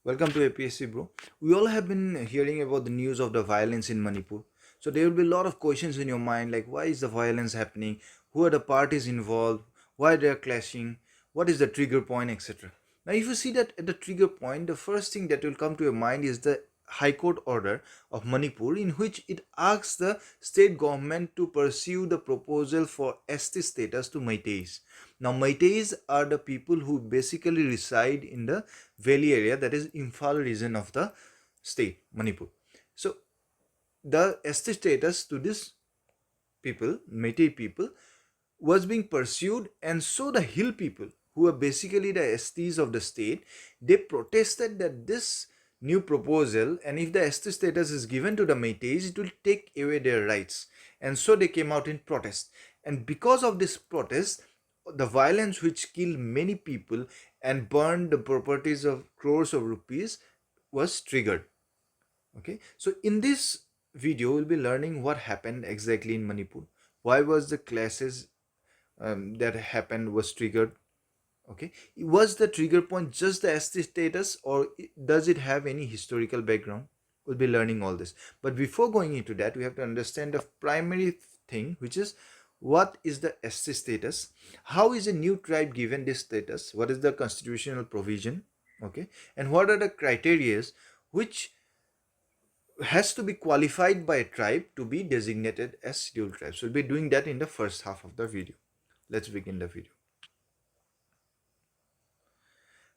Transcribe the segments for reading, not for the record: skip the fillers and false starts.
Welcome to APSC, bro. We all have been hearing about the news of the violence in Manipur. So there will be a lot of questions in your mind like why is the violence happening? Who are the parties involved? Why they are clashing? What is the trigger point, etc. Now, if you see that at the trigger point, the first thing that will come to your mind is the High Court order of Manipur, in which it asks the state government to pursue the proposal for ST status to Meiteis. Now, Meiteis are the people who basically reside in the valley area, that is Imphal region of the state, Manipur. So, the ST status to this people, Meitei people, was being pursued, and so the hill people, who are basically the STs of the state, they protested that this new proposal, and if the ST status is given to the Meiteis, it will take away their rights. And so they came out in protest. And because of this protest, the violence which killed many people and burned the properties of crores of rupees was triggered. Okay, so in this video we'll be learning what happened exactly in Manipur. Why was the clashes that happened was triggered? Okay, was the trigger point just the ST status, or does it have any historical background? We'll be learning all this, but before going into that we have to understand the primary thing, which is what is the ST status, how is a new tribe given this status, what is the constitutional provision, okay, and what are the criteria which has to be qualified by a tribe to be designated as scheduled tribe. So we'll be doing that in the first half of the video. Let's begin the video.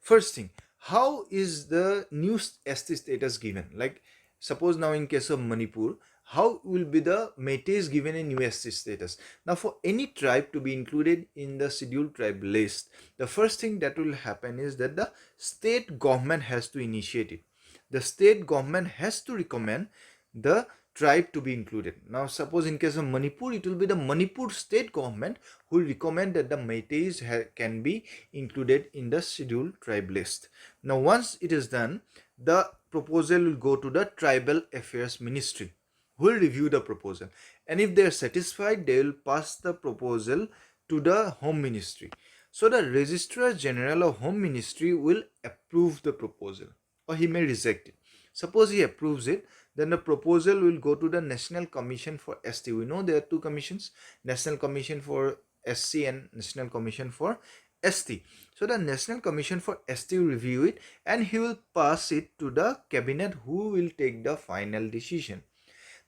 First thing, how is the new ST status given? Like, suppose now in case of Manipur, how will be the Meiteis given a new ST status? Now, for any tribe to be included in the scheduled tribe list, the first thing that will happen is that the state government has to initiate it. The state government has to recommend the tribe to be included. Now, suppose in case of Manipur, it will be the Manipur state government who will recommend that the Meiteis can be included in the scheduled tribe list. Now, once it is done, the proposal will go to the Tribal Affairs Ministry, who will review the proposal. And if they are satisfied, they will pass the proposal to the Home Ministry. So, the Registrar General of Home Ministry will approve the proposal, or he may reject it. Suppose he approves it, then the proposal will go to the National Commission for ST. We know there are two commissions, National Commission for SC and National Commission for ST. So the National Commission for ST will review it and he will pass it to the cabinet, who will take the final decision.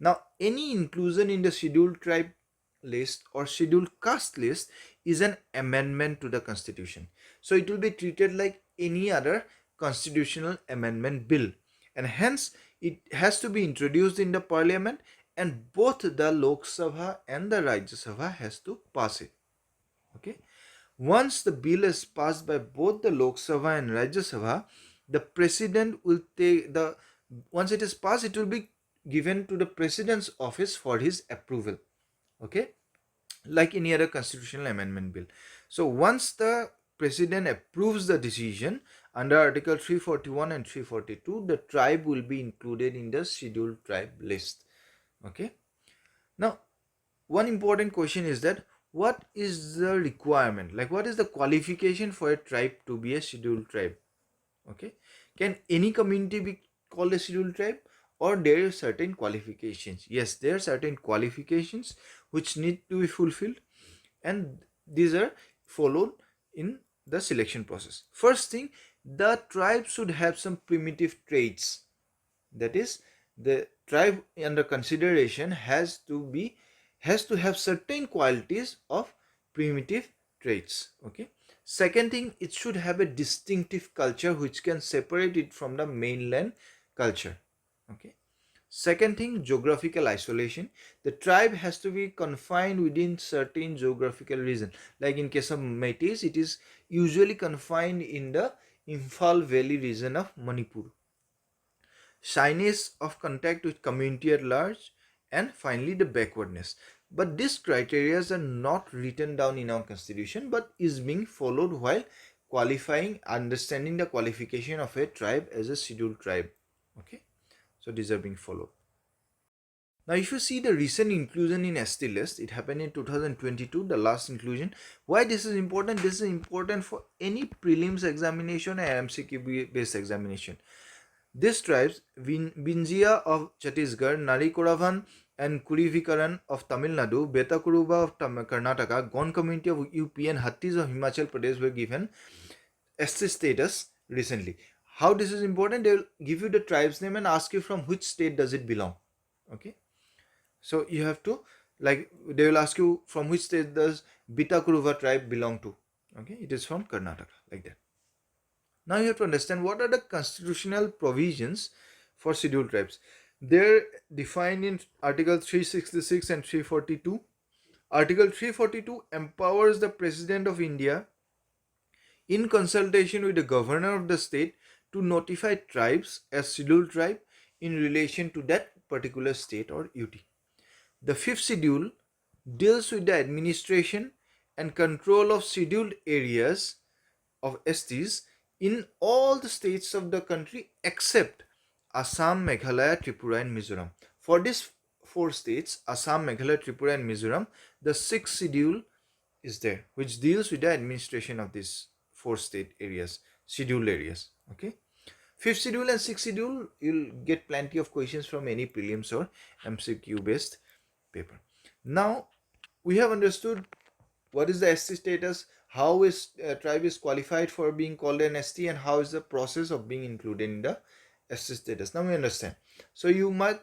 Now, any inclusion in the scheduled tribe list or scheduled caste list is an amendment to the constitution. So it will be treated like any other constitutional amendment bill, and hence it has to be introduced in the parliament, and both the Lok Sabha and the Rajya Sabha has to pass it. Okay, once the bill is passed by both the Lok Sabha and Rajya Sabha, the president will take the, once it is passed, it will be given to the president's office for his approval. Okay, like any other constitutional amendment bill. So once the president approves the decision under Article 341 and 342, the tribe will be included in the scheduled tribe list. Okay, now one important question is that what is the requirement, like what is the qualification for a tribe to be a scheduled tribe? Okay, can any community be called a scheduled tribe, or there are certain qualifications? Yes, there are certain qualifications which need to be fulfilled, and these are followed in the selection process. First thing, the tribe should have some primitive traits. That is, the tribe under consideration has to have certain qualities of primitive traits. Okay, second thing, it should have a distinctive culture which can separate it from the mainland culture. Okay, second thing, geographical isolation. The tribe has to be confined within certain geographical region. Like in case of Meiteis, it is usually confined in the Imphal Valley region of Manipur. Shyness of contact with community at large, and finally the backwardness. But these criteria are not written down in our constitution, but is being followed while qualifying, understanding the qualification of a tribe as a scheduled tribe. Okay, so these are being followed. Now, if you see the recent inclusion in ST list, it happened in 2022, the last inclusion. Why this is important? This is important for any prelims examination and MCQ based examination. These tribes, Binjia of Chhattisgarh, Narikoravan and Kurivikaran of Tamil Nadu, Betakuruba of Karnataka, Gon community of UP and Hattis of Himachal Pradesh were given SC status recently. How this is important? They will give you the tribe's name and ask you from which state does it belong. Okay. So you have to, like, they will ask you from which state does Bitakuruva tribe belong to. Okay. It is from Karnataka, like that. Now you have to understand what are the constitutional provisions for scheduled tribes. They're defined in Article 366 and 342. Article 342 empowers the President of India in consultation with the governor of the state to notify tribes as scheduled tribe in relation to that particular state or UT. The fifth schedule deals with the administration and control of scheduled areas of STs in all the states of the country except Assam, Meghalaya, Tripura and Mizoram. For these four states, Assam, Meghalaya, Tripura and Mizoram, the sixth schedule is there, which deals with the administration of these four state areas, scheduled areas. Okay. Fifth schedule and sixth schedule, you'll get plenty of questions from any prelims or MCQ based paper. Now, we have understood what is the ST status, how is tribe is qualified for being called an ST, and how is the process of being included in the ST status. Now we understand. So you might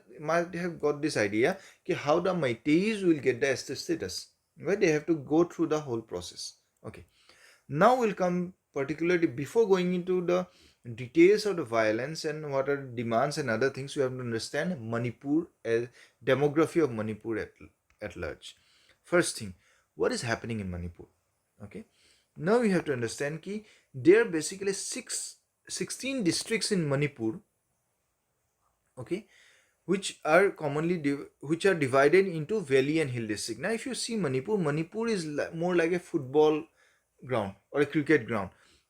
have got this idea how the Meiteis will get the ST status. Right? They have to go through the whole process. Okay. Now we'll come particularly, before going into the details of the violence and what are demands and other things, you have to understand Manipur, as demography of Manipur at large. First thing, what is happening in Manipur? Okay. Now we have to understand that there are basically 16 districts in Manipur. Okay, which are divided into valley and hill district. Now, if you see Manipur is more like a football ground or a cricket ground.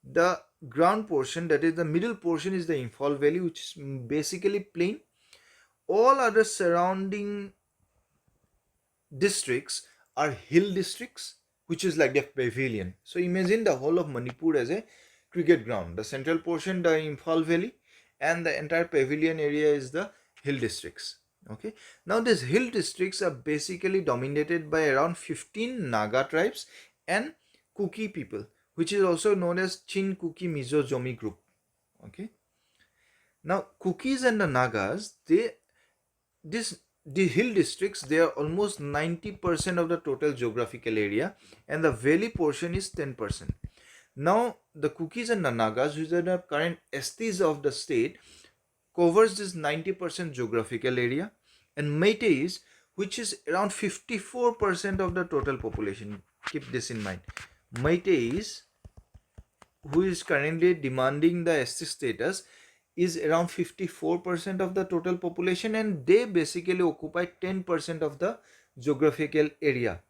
The ground portion, that is the middle portion, is the Imphal Valley, which is basically plain. All other surrounding districts are hill districts, which is like the pavilion. So imagine the whole of Manipur as a cricket ground. The central portion, the Imphal Valley, and the entire pavilion area is the hill districts. Okay. Now these hill districts are basically dominated by around 15 Naga tribes and Cookie people, which is also known as Chin Cookie Mizo Zomi group. Okay. Now Cookies and the Nagas, the hill districts, they are almost 90% of the total geographical area, and the valley portion is 10%. Now the Cookies and the Nagas, which are the current STs of the state, covers this 90% geographical area, and Meiteis, which is around 54% of the total population. Keep this in mind. Meiteis, who is currently demanding the ST status, is around 54% of the total population, and they basically occupy 10% of the geographical area.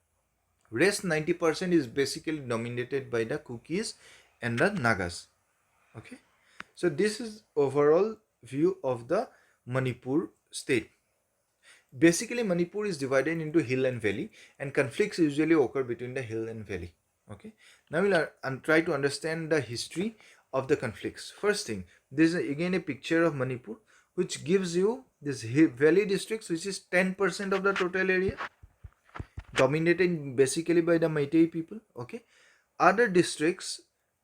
Rest 90% is basically dominated by the Cookies and the Nagas. Okay, so this is overall view of the Manipur state. Basically, Manipur is divided into hill and valley, and conflicts usually occur between the hill and valley. Okay, now we'll try to understand the history of the conflicts. First thing, this is again a picture of Manipur, which gives you this valley districts, which is 10% of the total area, dominated basically by the Meitei people. Okay, other districts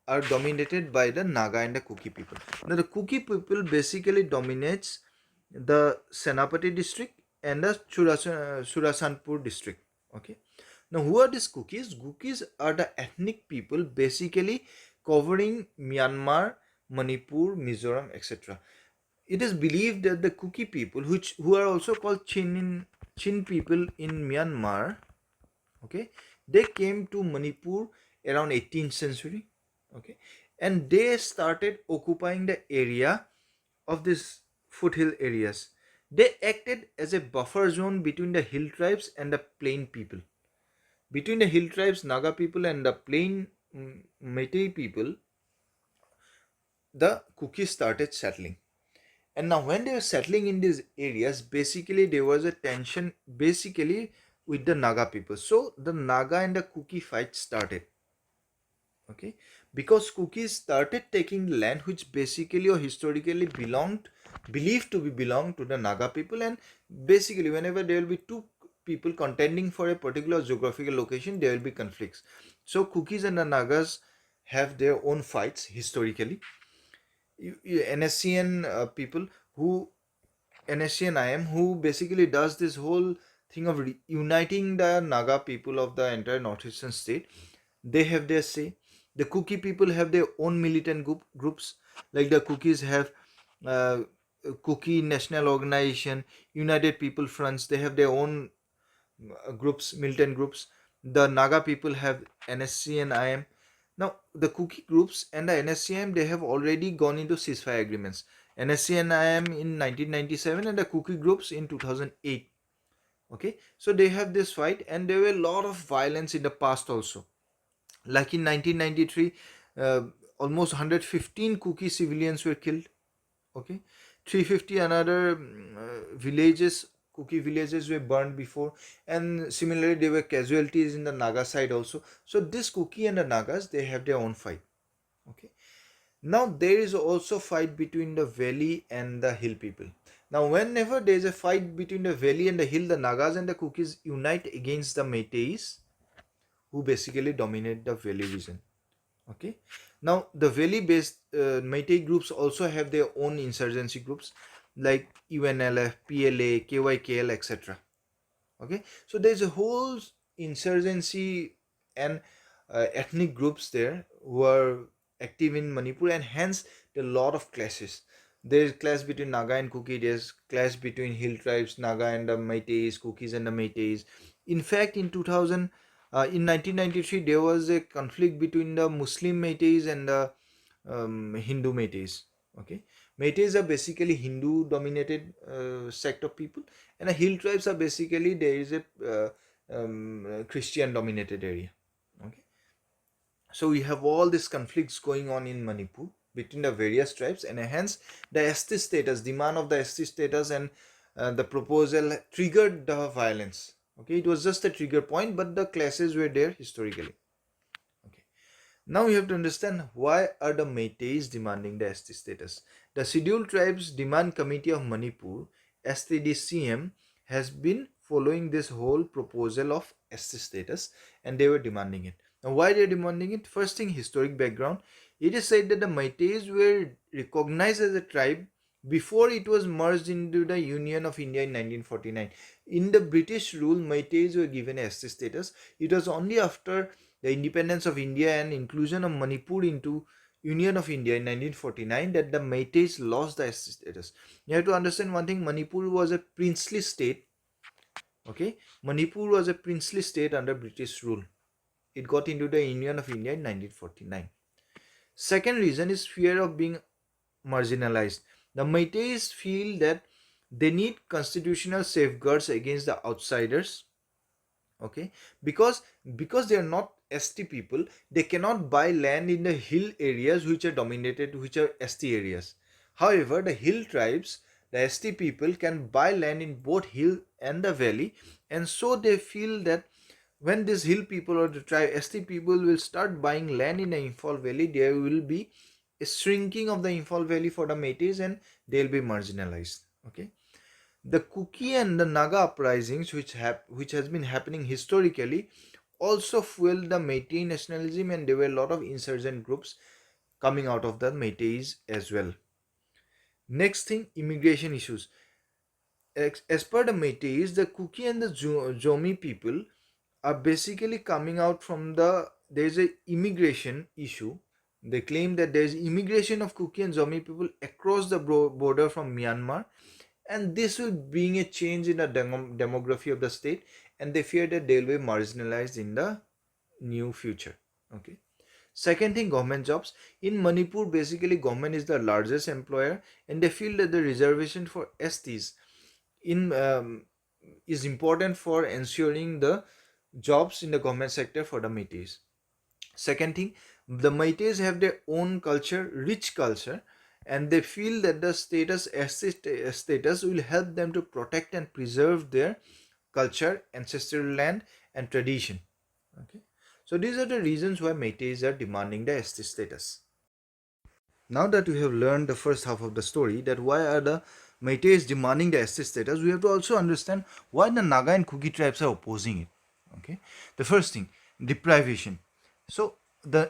are dominated by the Naga and the Cookie people. Now the Cookie people basically dominates the Senapati district and the Surasanpur district. Okay, now who are these Cookies? Cookies are the ethnic people basically covering Myanmar, Manipur, Mizoram, etc. It is believed that the Cookie people, who are also called Chin people in Myanmar, okay, they came to Manipur around 18th century. Okay, and they started occupying the area of these foothill areas. They acted as a buffer zone between the hill tribes and the plain people. Between the hill tribes, Naga people, and the plain Meitei people, the Cookies started settling. And now when they were settling in these areas, basically there was a tension basically with the Naga people. So the Naga and the Cookie fight started. Okay, because Cookies started taking land which basically or historically belonged believed to be belong to the Naga people, and basically whenever there will be two people contending for a particular geographical location, there will be conflicts. So Cookies and the Nagas have their own fights historically. NSCN people who NSCN IM who basically does this whole thing of uniting the Naga people of the entire northeastern state. They have their say. The Cookie people have their own militant groups, like the Cookies have uh, Cookie National Organization, United People Fronts. They have their own groups, militant groups. The Naga people have NSC and IM. Now, the Cookie groups and the NSCM, they have already gone into ceasefire agreements. NSC and IM in 1997 and the Cookie groups in 2008. Okay, so they have this fight, and there were a lot of violence in the past also. Like in 1993, uh, almost 115 Cookie civilians were killed. Okay, 350 another villages, Cookie villages were burned before, and similarly there were casualties in the Naga side also. So this Cookie and the Nagas, they have their own fight. Okay, now there is also fight between the valley and the hill people. Now whenever there is a fight between the valley and the hill, the Nagas and the Cookies unite against the Meiteis, who basically dominate the valley region. Okay, now the valley based Meitei groups also have their own insurgency groups like UNLF, PLA, KYKL, etc. Okay, so there's a whole insurgency and ethnic groups there who are active in Manipur, and hence there are a lot of clashes. There's clash between Naga and Cookie, there's clash between hill tribes, Naga and the Meiteis, Cookies and the Meiteis. In fact, in 1993 there was a conflict between the Muslim Meiteis and the Hindu Meiteis. Okay, Meiteis are basically Hindu dominated sect of people, and the hill tribes are basically there is a Christian dominated area. Okay, so we have all these conflicts going on in Manipur between the various tribes, and hence the ST status, demand of the ST status, and the proposal triggered the violence. Okay, it was just a trigger point, but the clashes were there historically. Okay, now we have to understand why are the Meiteis demanding the ST status. The Scheduled Tribes Demand Committee of Manipur, STDCM, has been following this whole proposal of ST status, and they were demanding it. Now, why they are demanding it? First thing, historic background. It is said that the Meiteis were recognized as a tribe before it was merged into the Union of India in 1949. In the British rule, Meiteis were given ST status. It was only after the independence of India and inclusion of Manipur into Union of India in 1949 that the Meiteis lost the ST status. You have to understand one thing, Manipur was a princely state. Okay, Manipur was a princely state under British rule. It got into the Union of India in 1949. Second reason is fear of being marginalized. The Meiteis feel that they need constitutional safeguards against the outsiders. Okay, because they are not ST people, they cannot buy land in the hill areas which are dominated, which are ST areas. However, the hill tribes, the ST people, can buy land in both hill and the valley, and so they feel that when these hill people or the tribe ST people will start buying land in the Imphal Valley, there will be a shrinking of the Imphal Valley for the Meiteis, and they'll be marginalized. Okay, the Kuki and the Naga uprisings, which has been happening historically, also fueled the Meitei nationalism, and there were a lot of insurgent groups coming out of the Meiteis as well. Next thing, immigration issues. As per the Meiteis, the Kuki and the Zomi people are basically coming out from there's a immigration issue. They claim that there's immigration of Kuki and Zomi people across the border from Myanmar, and this will bring a change in the demography of the state, and they fear that they'll be marginalized in the new future. Okay, second thing, government jobs in Manipur. Basically, government is the largest employer, and they feel that the reservation for STs in is important for ensuring the jobs in the government sector for the Meiteis. Second thing, the Meiteis have their own culture, rich culture, and they feel that the status will help them to protect and preserve their culture, ancestral land, and tradition. Okay, so these are the reasons why Meiteis are demanding the ST status. Now that we have learned the first half of the story, that why are the Meiteis demanding the ST status, we have to also understand why the Naga and Cookie tribes are opposing it. Okay, the first thing, deprivation. So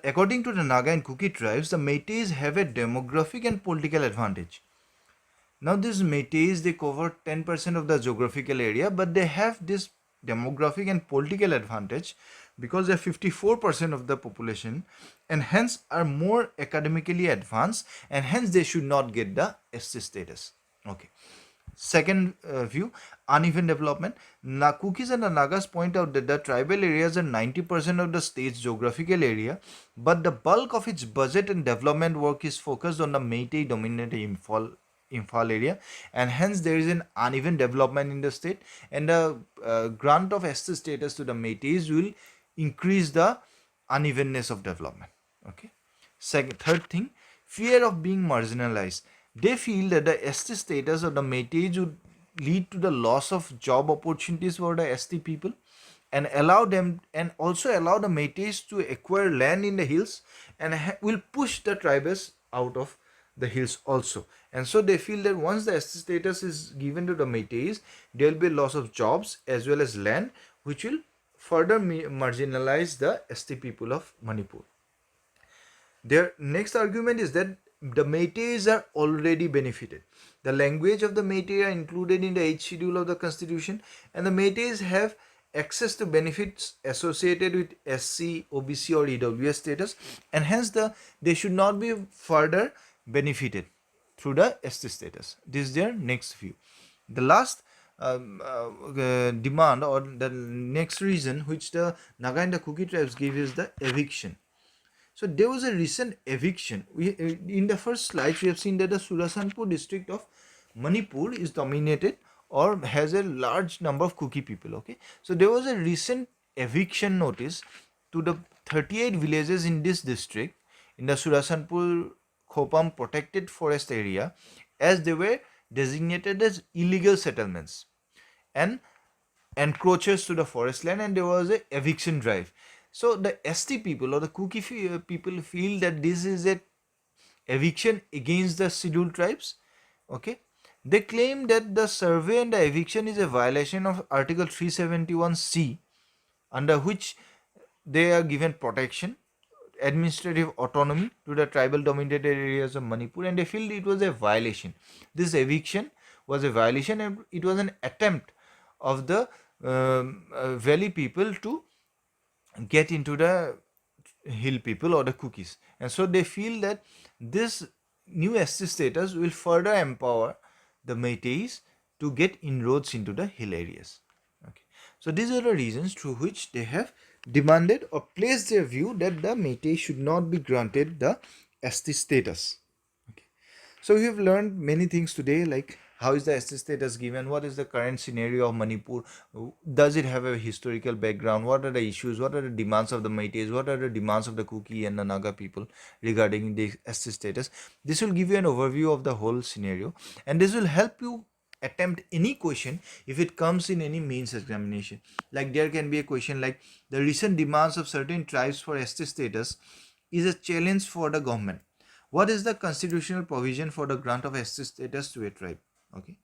according to the Naga and Cookie tribes, the Meiteis have a demographic and political advantage. Now these Meiteis, they cover 10% of the geographical area, but they have this demographic and political advantage because they are 54% of the population and hence are more academically advanced, and hence they should not get the SC status. Okay. Second view, uneven development. Cookies and the Nagas point out that the tribal areas are 90% of the state's geographical area, but the bulk of its budget and development work is focused on the Meitei dominated Imphal area, and hence there is an uneven development in the state, and the grant of SC status to the Meiteis will increase the unevenness of development. Okay. Third thing, fear of being marginalized. They feel that the ST status of the Meiteis would lead to the loss of job opportunities for the ST people, and also allow the Meiteis to acquire land in the hills, and will push the tribes out of the hills also. And so they feel that once the ST status is given to the Meiteis, there will be loss of jobs as well as land, which will further marginalize the ST people of Manipur. Their next argument is that the Meiteis are already benefited. The language of the Meitei are included in the 8th schedule of the constitution, and the Meiteis have access to benefits associated with SC, OBC or EWS status, and hence they should not be further benefited through the ST status. This is their next view. The last demand, or the next reason which the Naga and the Cookie tribes give, is the eviction. So there was a recent eviction. In the first slides we have seen that the Surasanpur district of Manipur is dominated or has a large number of Cookie people. Okay, so there was a recent eviction notice to the 38 villages in this district in the Surasanpur Khopam protected forest area, as they were designated as illegal settlements and encroaches to the forest land, and there was a eviction drive. So the ST people or the Cookie people feel that this is a eviction against the scheduled tribes. Okay, they claim that the survey and the eviction is a violation of Article 371C, under which they are given protection, administrative autonomy to the tribal dominated areas of Manipur, and they feel it was a violation. This eviction was a violation, and it was an attempt of the valley people to get into the hill people or the Cookies, and so they feel that this new SC status will further empower the Meiteis to get inroads into the hill areas. Okay, so these are the reasons through which they have demanded or placed their view that the Meiteis should not be granted the ST status. Okay, so we have learned many things today, like how is the ST status given, what is the current scenario of Manipur, does it have a historical background, what are the issues, what are the demands of the Meiteis, what are the demands of the Cookie and the Naga people regarding the ST status. This will give you an overview of the whole scenario, and this will help you attempt any question if it comes in any mains examination. Like there can be a question like, the recent demands of certain tribes for ST status is a challenge for the government. What is the constitutional provision for the grant of ST status to a tribe? Okay,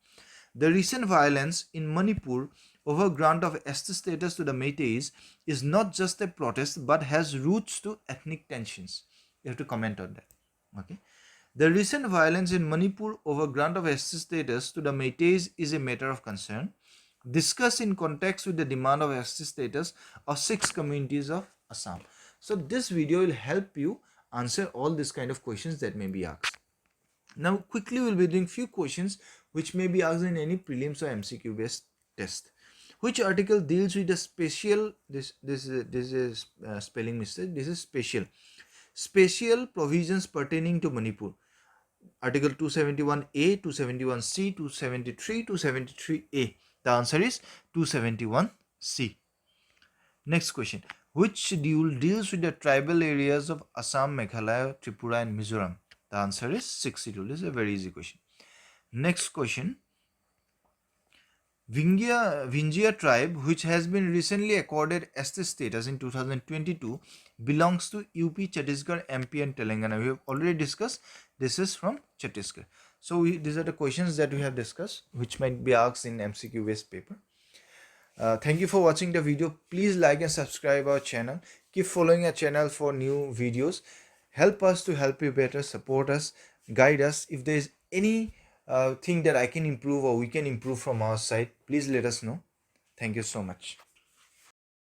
the recent violence in Manipur over grant of ST status to the Meiteis is not just a protest but has roots to ethnic tensions. You have to comment on that. Okay, the recent violence in Manipur over grant of ST status to the Meiteis is a matter of concern, discussed in context with the demand of ST status of 6 communities of Assam. So this video will help you answer all these kind of questions that may be asked. Now quickly we'll be doing few questions which may be asked in any prelims or MCQ based test. Which article deals with the special, this is spelling mistake, this is special provisions pertaining to Manipur? Article 271A, 271C, 273, 273A. The answer is 271C. Next question. Which schedule deals with the tribal areas of Assam, Meghalaya, Tripura and Mizoram? The answer is 6th schedule. This is a very easy question. Next question. Vinjia tribe, which has been recently accorded ST status in 2022, belongs to UP, Chhattisgarh, MP, and Telangana. We have already discussed. This is from Chhattisgarh. So these are the questions that we have discussed, which might be asked in MCQ based paper. Thank you for watching the video. Please like and subscribe our channel. Keep following our channel for new videos. Help us to help you better. Support us, guide us. If there is any thing that I can improve or we can improve from our side, please let us know. Thank you so much.